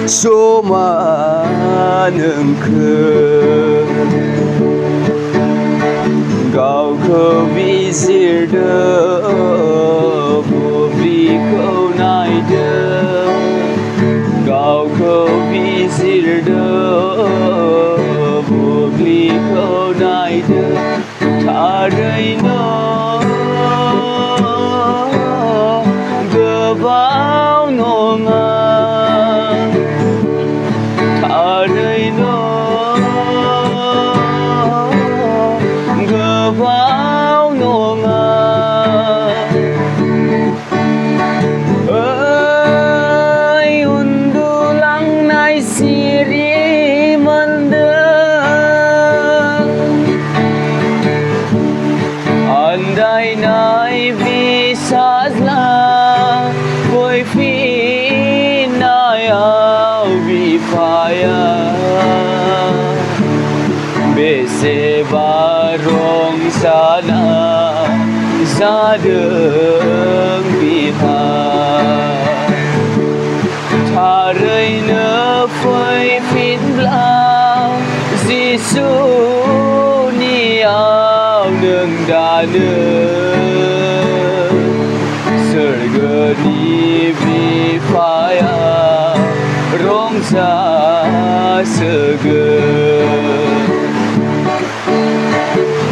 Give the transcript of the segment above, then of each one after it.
số 많은 그 가고 비질더 보비고 나이더 가고 비질더 보비고 나이더 다르이너 bao nồng thả đầy nó gờ bao nồng ơi undu lang nai siri manda andai nai visazla Koi finaya vipaya Bese barong sana Zadeng piha Tharai nơ phơi phin bla Giêsu ni ao nương đà nương Sergani vipaya rongsa seger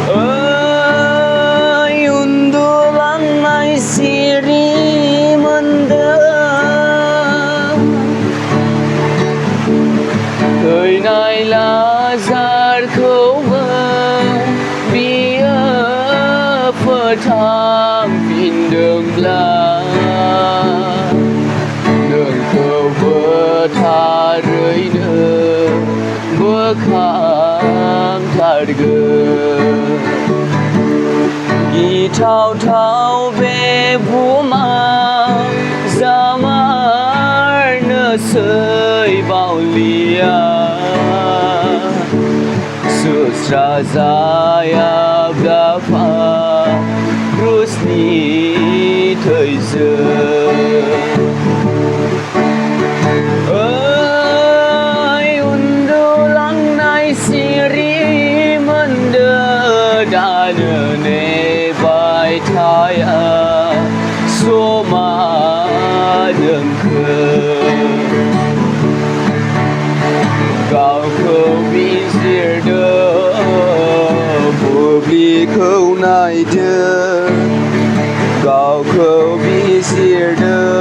ơi undulang nai siri manda thời nay Lazar khâu vơ bia phơ thang pin đường la đường khâu vơ tha rơi nơ vơ khang thar gơ gi thao thao về vũ ma zamar nơ sơi bao lia susra zaya gapa krusni thời giờ ơi undulang nai siri manda dana ne bai thaya soma đừng khờ gạo khâu bi zir đơ bùi khâu nai đơ gạo khâu bi zir đơ